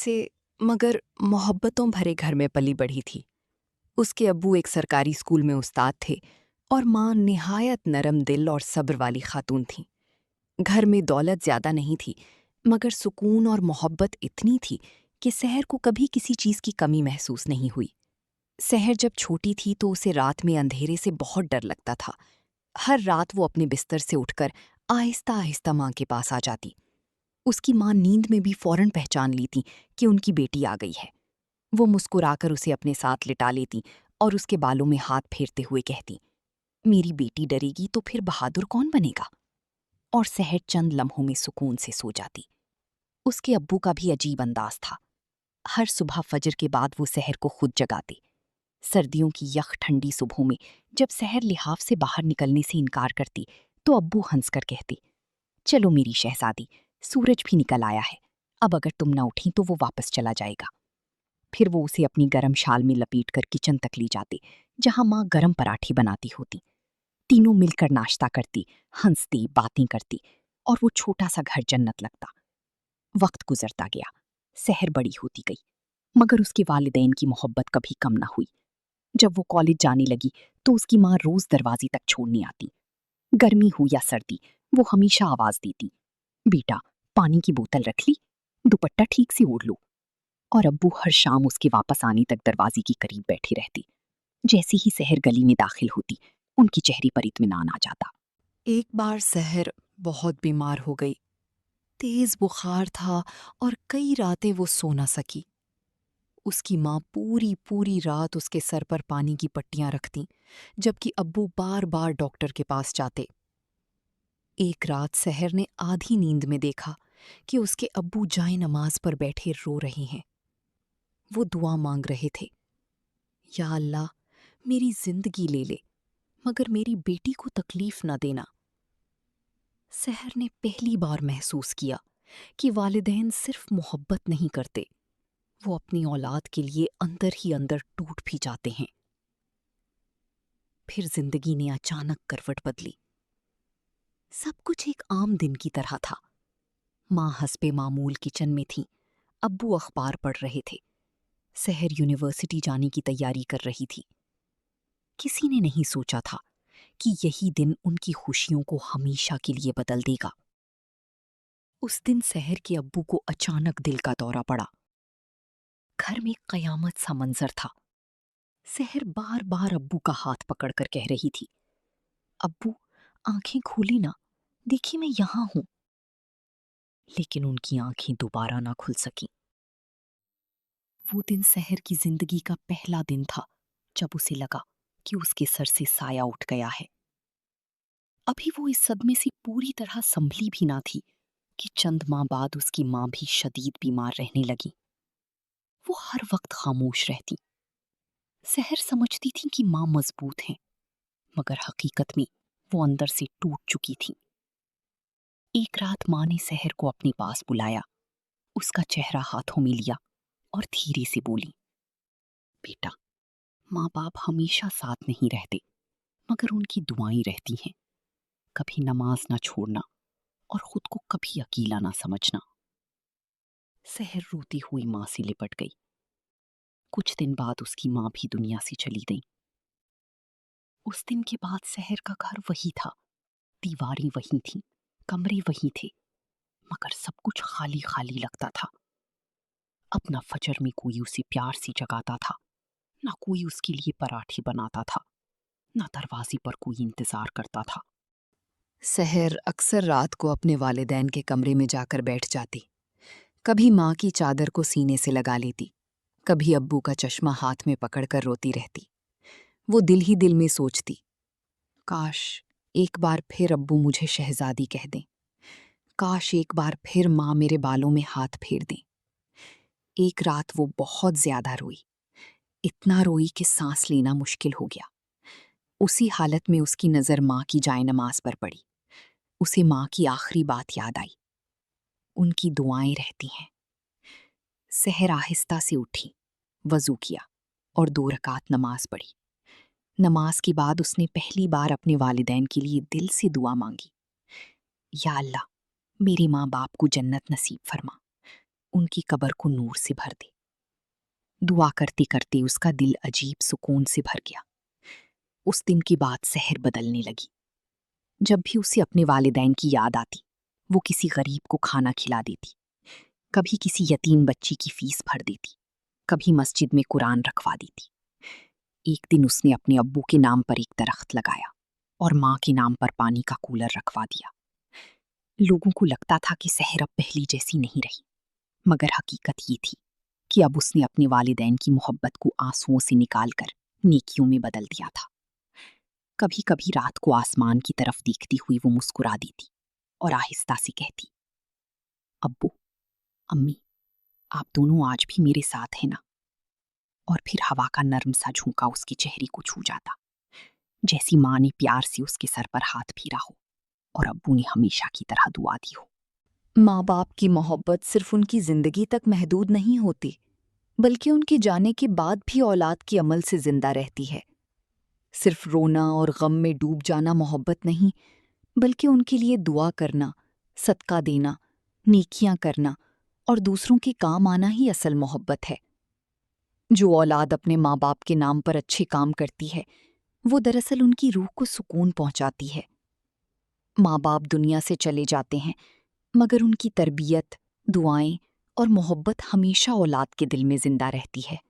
से मगर मोहब्बतों भरे घर में पली बढ़ी थी। उसके अब्बू एक सरकारी स्कूल में उस्ताद थे और माँ निहायत नरम दिल और सब्र वाली खातून थीं। घर में दौलत ज्यादा नहीं थी, मगर सुकून और मोहब्बत इतनी थी कि सहर को कभी किसी चीज की कमी महसूस नहीं हुई। सहर जब छोटी थी तो उसे रात में अंधेरे से बहुत डर लगता था। हर रात वो अपने बिस्तर से उठकर आहिस्ता आहिस्ता माँ के पास आ जाती। उसकी माँ नींद में भी फौरन पहचान लेती कि उनकी बेटी आ गई है। वो मुस्कुराकर उसे अपने साथ लिटा लेती और उसके बालों में हाथ फेरते हुए कहती, मेरी बेटी डरेगी तो फिर बहादुर कौन बनेगा? और सहर चंद लम्हों में सुकून से सो जाती। उसके अब्बू का भी अजीब अंदाज था। हर सुबह फजर के बाद वो सहर को खुद जगाते। सर्दियों की यख ठंडी सुबहों में जब सहर लिहाफ से बाहर निकलने से इनकार करती तो अब्बू हंसकर कहते, चलो मेरी शहजादी, सूरज भी निकल आया है, अब अगर तुम न उठी तो वो वापस चला जाएगा। फिर वो उसे अपनी गरम शाल में लपेटकर किचन तक ले जाते, जहां माँ गरम पराठे बनाती होती। तीनों मिलकर नाश्ता करती, हंसती, बातें करती और वो छोटा सा घर जन्नत लगता। वक्त गुजरता गया, सहर बड़ी होती गई, मगर उसके वालिदैन की मोहब्बत कभी कम न हुई। जब वो कॉलेज जाने लगी तो उसकी माँ रोज दरवाजे तक छोड़ने आती। गर्मी हो या सर्दी, वो हमेशा आवाज देती, बेटा पानी की बोतल रख ली, दुपट्टा ठीक से ओढ़ लो। और अब्बू हर शाम उसके वापस आने तक दरवाजे के करीब बैठी रहती। जैसे ही सहर गली में दाखिल होती, उनके चेहरे पर इत्मीनान आ जाता। एक बार सहर बहुत बीमार हो गई। तेज बुखार था और कई रातें वो सो न सकी। उसकी माँ पूरी पूरी रात उसके सर पर पानी की पट्टियां रखती, जबकि अब्बू बार बार डॉक्टर के पास जाते। एक रात सहर ने आधी नींद में देखा कि उसके अब्बू जाए नमाज पर बैठे रो रहे हैं। वो दुआ मांग रहे थे, या अल्लाह मेरी जिंदगी ले ले, मगर मेरी बेटी को तकलीफ न देना। सहर ने पहली बार महसूस किया कि वालिदैन सिर्फ मोहब्बत नहीं करते, वो अपनी औलाद के लिए अंदर ही अंदर टूट भी जाते हैं। फिर जिंदगी ने अचानक करवट बदली। सब कुछ एक आम दिन की तरह था। माँ हस्बे मामूल किचन में थी, अब्बू अखबार पढ़ रहे थे, सहर यूनिवर्सिटी जाने की तैयारी कर रही थी। किसी ने नहीं सोचा था कि यही दिन उनकी खुशियों को हमेशा के लिए बदल देगा। उस दिन सहर के अब्बू को अचानक दिल का दौरा पड़ा। घर में कयामत सा मंजर था। सहर बार बार अब्बू का हाथ पकड़कर कह रही थी, अब्बू आंखें खोली ना, देखिए मैं यहां हूं। लेकिन उनकी आंखें दोबारा ना खुल सकी। वो दिन सहर की जिंदगी का पहला दिन था जब उसे लगा कि उसके सर से साया उठ गया है। अभी वो इस सदमे से पूरी तरह संभली भी ना थी कि चंद माह बाद उसकी माँ भी शदीद बीमार रहने लगी। वो हर वक्त खामोश रहती। सहर समझती थी कि माँ मजबूत है, मगर हकीकत में वो अंदर से टूट चुकी थी। एक रात माँ ने सहर को अपने पास बुलाया, उसका चेहरा हाथों में लिया और धीरे से बोली, बेटा, माँ बाप हमेशा साथ नहीं रहते, मगर उनकी दुआएं रहती हैं। कभी नमाज ना छोड़ना और खुद को कभी अकेला ना समझना। सहर रोती हुई माँ से लिपट गई। कुछ दिन बाद उसकी माँ भी दुनिया से चली गई। उस दिन के बाद सहर का घर वही था, दीवारें वही थीं, कमरे वही थे, मगर सब कुछ खाली खाली लगता था। अब न फजर में कोई उसे प्यार से जगाता था, न कोई उसके लिए पराठे बनाता था, न दरवाजे पर कोई इंतजार करता था। सहर अक्सर रात को अपने वालिदैन के कमरे में जाकर बैठ जाती। कभी माँ की चादर को सीने से लगा लेती, कभी अब्बू का चश्मा हाथ में पकड़कर रोती रहती। वो दिल ही दिल में सोचती, काश एक बार फिर अब्बू मुझे शहजादी कह दें, काश एक बार फिर माँ मेरे बालों में हाथ फेर दें। एक रात वो बहुत ज्यादा रोई, इतना रोई कि सांस लेना मुश्किल हो गया। उसी हालत में उसकी नजर माँ की जायनमाज पर पड़ी। उसे माँ की आखिरी बात याद आई, उनकी दुआएं रहती हैं। सहर आहिस्ता से उठी, वजू किया और 2 रकात नमाज पढ़ी। नमाज के बाद उसने पहली बार अपने वालिदैन के लिए दिल से दुआ मांगी, या अल्लाह मेरे माँ बाप को जन्नत नसीब फरमा, ان کی قبر کو نور سے بھر دے۔ دعا کرتے کرتے اس کا دل عجیب سکون سے بھر گیا۔ اس دن کی بات سحر بدلنے لگی۔ جب بھی اسے اپنے والدین کی یاد آتی، وہ کسی غریب کو کھانا کھلا دیتی، کبھی کسی یتیم بچی کی فیس بھر دیتی، کبھی مسجد میں قرآن رکھوا دیتی۔ ایک دن اس نے اپنے ابو کے نام پر ایک درخت لگایا اور ماں کے نام پر پانی کا کولر رکھوا دیا۔ لوگوں کو لگتا تھا کہ سحر اب پہلی جیسی نہیں رہی، مگر حقیقت یہ تھی کہ اب اس نے اپنے والدین کی محبت کو آنسوؤں سے نکال کر نیکیوں میں بدل دیا تھا۔ کبھی کبھی رات کو آسمان کی طرف دیکھتی ہوئی وہ مسکرا دیتی اور آہستہ سے کہتی، ابو، امی، آپ دونوں آج بھی میرے ساتھ ہیں نا؟ اور پھر ہوا کا نرم سا جھونکا اس کے چہرے کو چھو جاتا، جیسی ماں نے پیار سے اس کے سر پر ہاتھ پھیرا ہو اور ابو نے ہمیشہ کی طرح دعا دی ہو۔ ماں باپ کی محبت صرف ان کی زندگی تک محدود نہیں ہوتی، بلکہ ان کے جانے کے بعد بھی اولاد کے عمل سے زندہ رہتی ہے۔ صرف رونا اور غم میں ڈوب جانا محبت نہیں، بلکہ ان کے لیے دعا کرنا، صدقہ دینا، نیکیاں کرنا اور دوسروں کے کام آنا ہی اصل محبت ہے۔ جو اولاد اپنے ماں باپ کے نام پر اچھے کام کرتی ہے، وہ دراصل ان کی روح کو سکون پہنچاتی ہے۔ ماں باپ دنیا سے چلے جاتے ہیں، مگر ان کی تربیت، دعائیں اور محبت ہمیشہ اولاد کے دل میں زندہ رہتی ہے۔